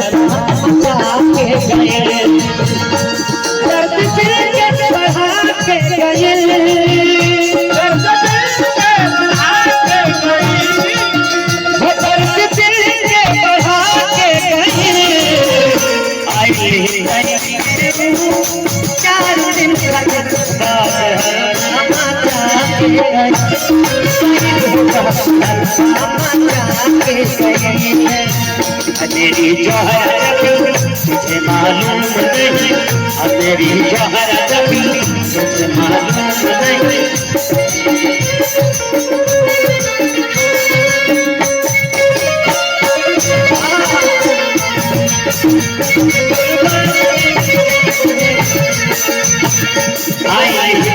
के गए दर्द दिल के बढ़ा के गए दर्द दिल के बढ़ा के गए दर्द दिल के बढ़ा के गए आई 4 दिन मेरी जौहर तुझे मालूम नहीं मेरी जौहर तुझे मालूम नहीं आई